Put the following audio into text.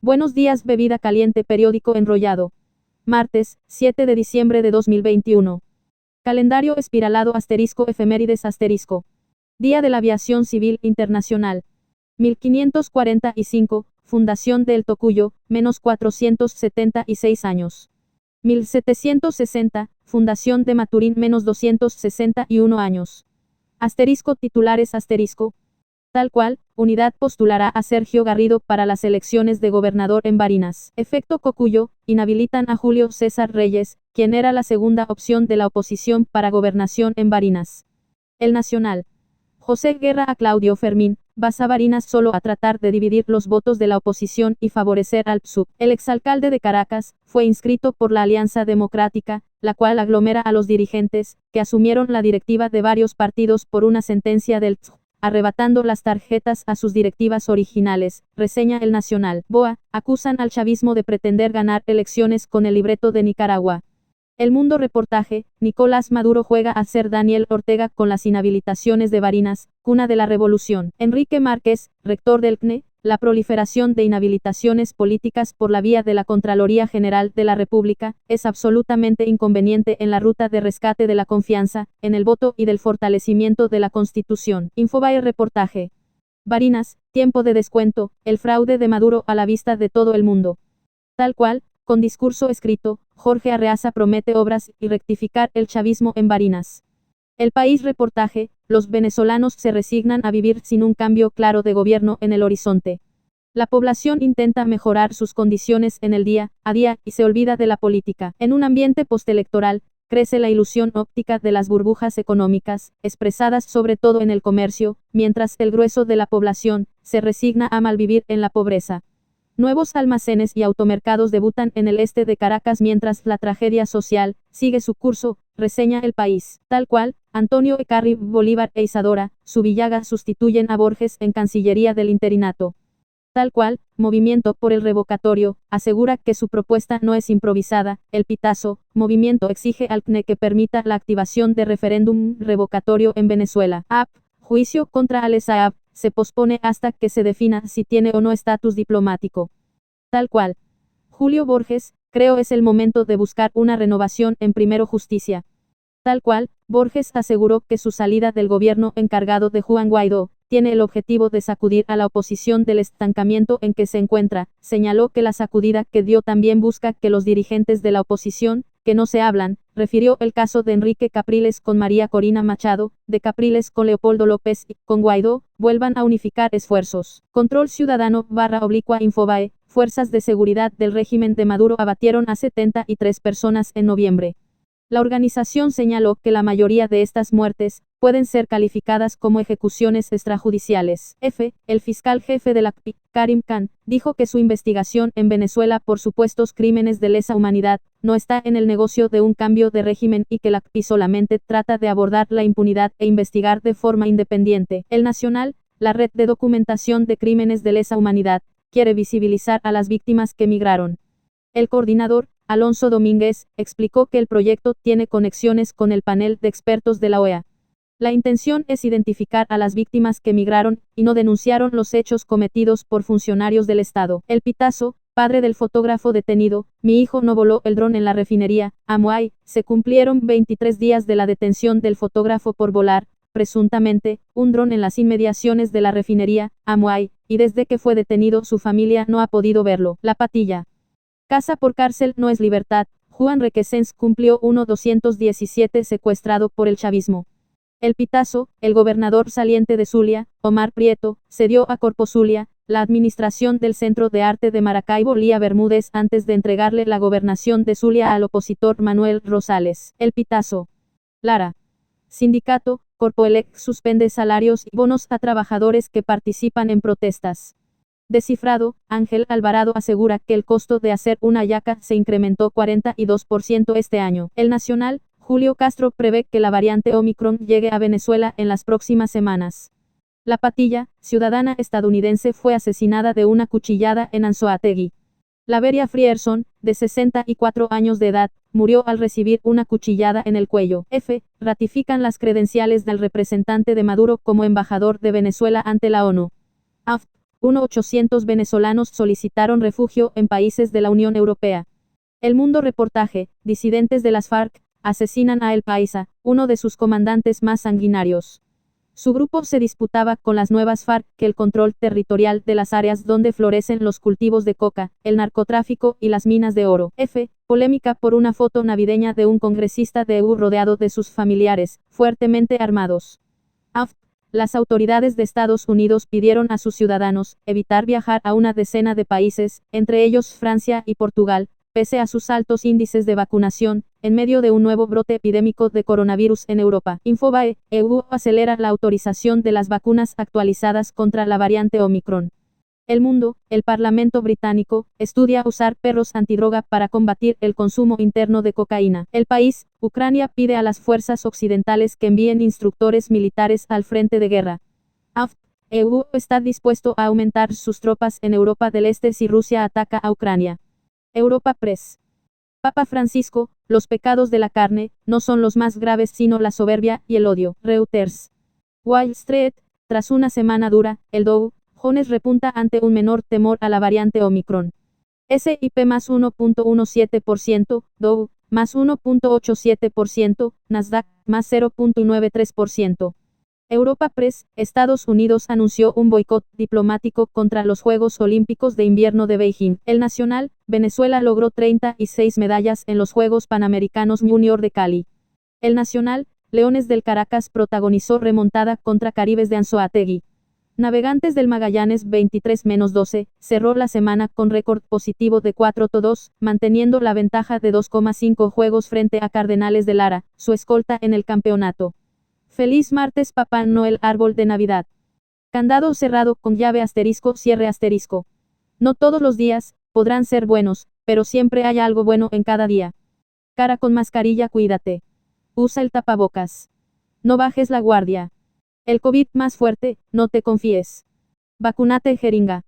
Buenos días, bebida caliente, periódico enrollado. Martes, 7 de diciembre de 2021. Calendario espiralado * efemérides *. Día de la Aviación Civil Internacional. 1545, Fundación del Tocuyo, menos 476 años. 1760, Fundación de Maturín, menos 261 años. Titulares Tal cual, Unidad postulará a Sergio Garrido para las elecciones de gobernador en Barinas. Efecto Cocuyo, inhabilitan a Julio César Reyes, quien era la segunda opción de la oposición para gobernación en Barinas. El Nacional. José Guerra a Claudio Fermín, vas a Barinas solo a tratar de dividir los votos de la oposición y favorecer al PSUV. El exalcalde de Caracas, fue inscrito por la Alianza Democrática, la cual aglomera a los dirigentes, que asumieron la directiva de varios partidos por una sentencia del TSJ. Arrebatando las tarjetas a sus directivas originales, reseña El Nacional. BOA, acusan al chavismo de pretender ganar elecciones con el libreto de Nicaragua. El Mundo reportaje, Nicolás Maduro juega a ser Daniel Ortega con las inhabilitaciones de Barinas, cuna de la revolución. Enrique Márquez, rector del CNE, la proliferación de inhabilitaciones políticas por la vía de la Contraloría General de la República, es absolutamente inconveniente en la ruta de rescate de la confianza, en el voto y del fortalecimiento de la Constitución. Infobae reportaje. Barinas, tiempo de descuento, el fraude de Maduro a la vista de todo el mundo. Tal cual, con discurso escrito, Jorge Arreaza promete obras y rectificar el chavismo en Barinas. El País reportaje, los venezolanos se resignan a vivir sin un cambio claro de gobierno en el horizonte. La población intenta mejorar sus condiciones en el día a día y se olvida de la política. En un ambiente postelectoral, crece la ilusión óptica de las burbujas económicas, expresadas sobre todo en el comercio, mientras el grueso de la población se resigna a malvivir en la pobreza. Nuevos almacenes y automercados debutan en el este de Caracas mientras la tragedia social sigue su curso, reseña El País. Tal cual, Antonio Ecarri, Bolívar e Isadora Zubillaga sustituyen a Borges en Cancillería del Interinato. Tal cual, Movimiento por el Revocatorio, asegura que su propuesta no es improvisada. El Pitazo, Movimiento exige al CNE que permita la activación de referéndum revocatorio en Venezuela. Juicio contra Alex Saab, se pospone hasta que se defina si tiene o no estatus diplomático. Tal cual. Julio Borges, creo es el momento de buscar una renovación en Primero Justicia. Tal cual, Borges aseguró que su salida del gobierno encargado de Juan Guaidó, tiene el objetivo de sacudir a la oposición del estancamiento en que se encuentra. Señaló que la sacudida que dio también busca que los dirigentes de la oposición, que no se hablan, refirió el caso de Enrique Capriles con María Corina Machado, de Capriles con Leopoldo López y con Guaidó, vuelvan a unificar esfuerzos. Control Ciudadano / Infobae, fuerzas de seguridad del régimen de Maduro abatieron a 73 personas en noviembre. La organización señaló que la mayoría de estas muertes pueden ser calificadas como ejecuciones extrajudiciales. El fiscal jefe de la CPI, Karim Khan, dijo que su investigación en Venezuela por supuestos crímenes de lesa humanidad no está en el negocio de un cambio de régimen y que la CPI solamente trata de abordar la impunidad e investigar de forma independiente. El Nacional, la red de documentación de crímenes de lesa humanidad, quiere visibilizar a las víctimas que migraron. El coordinador, Alonso Domínguez, explicó que el proyecto tiene conexiones con el panel de expertos de la OEA. La intención es identificar a las víctimas que migraron y no denunciaron los hechos cometidos por funcionarios del Estado. El Pitazo, padre del fotógrafo detenido, mi hijo no voló el dron en la refinería, Amuay, se cumplieron 23 días de la detención del fotógrafo por volar, presuntamente, un dron en las inmediaciones de la refinería, Amuay, y desde que fue detenido su familia no ha podido verlo. La Patilla. Casa por cárcel no es libertad, Juan Requesens cumplió 217 secuestrado por el chavismo. El Pitazo, el gobernador saliente de Zulia, Omar Prieto, cedió a Corpo Zulia la administración del Centro de Arte de Maracaibo Lía Bermúdez antes de entregarle la gobernación de Zulia al opositor Manuel Rosales. El Pitazo. Lara. Sindicato, Corpoelec suspende salarios y bonos a trabajadores que participan en protestas. Descifrado, Ángel Alvarado asegura que el costo de hacer una hallaca se incrementó 42% este año. El Nacional, Julio Castro prevé que la variante Omicron llegue a Venezuela en las próximas semanas. La Patilla, ciudadana estadounidense fue asesinada de una cuchillada en Anzoátegui. Laveria Frierson, de 64 años de edad, murió al recibir una cuchillada en el cuello. Ratifican las credenciales del representante de Maduro como embajador de Venezuela ante la ONU. 800 venezolanos solicitaron refugio en países de la Unión Europea. El Mundo reportaje, disidentes de las FARC, asesinan a El Paisa, uno de sus comandantes más sanguinarios. Su grupo se disputaba con las nuevas FARC que el control territorial de las áreas donde florecen los cultivos de coca, el narcotráfico y las minas de oro. Polémica por una foto navideña de un congresista de EU rodeado de sus familiares, fuertemente armados. Las autoridades de Estados Unidos pidieron a sus ciudadanos evitar viajar a una decena de países, entre ellos Francia y Portugal, pese a sus altos índices de vacunación, en medio de un nuevo brote epidémico de coronavirus en Europa. Infobae, EU acelera la autorización de las vacunas actualizadas contra la variante Omicron. El Mundo, el Parlamento británico, estudia usar perros antidroga para combatir el consumo interno de cocaína. El País, Ucrania pide a las fuerzas occidentales que envíen instructores militares al frente de guerra. EU está dispuesto a aumentar sus tropas en Europa del Este si Rusia ataca a Ucrania. Europa Press. Papa Francisco, los pecados de la carne, no son los más graves sino la soberbia y el odio. Reuters. Wall Street, tras una semana dura, el Dow Jones repunta ante un menor temor a la variante Omicron. S&P más 1.17%, Dow más 1.87%, Nasdaq más 0.93%. Europa Press, Estados Unidos anunció un boicot diplomático contra los Juegos Olímpicos de Invierno de Beijing. El Nacional, Venezuela logró 36 medallas en los Juegos Panamericanos Junior de Cali. El Nacional, Leones del Caracas protagonizó remontada contra Caribes de Anzoátegui. Navegantes del Magallanes 23-12, cerró la semana con récord positivo de 4-2, manteniendo la ventaja de 2,5 juegos frente a Cardenales de Lara, su escolta en el campeonato. Feliz martes Papá Noel árbol de Navidad. Candado cerrado con llave *, cierre *. No todos los días podrán ser buenos, pero siempre hay algo bueno en cada día. Cara con mascarilla, cuídate. Usa el tapabocas. No bajes la guardia. El COVID más fuerte, no te confíes. Vacúnate jeringa.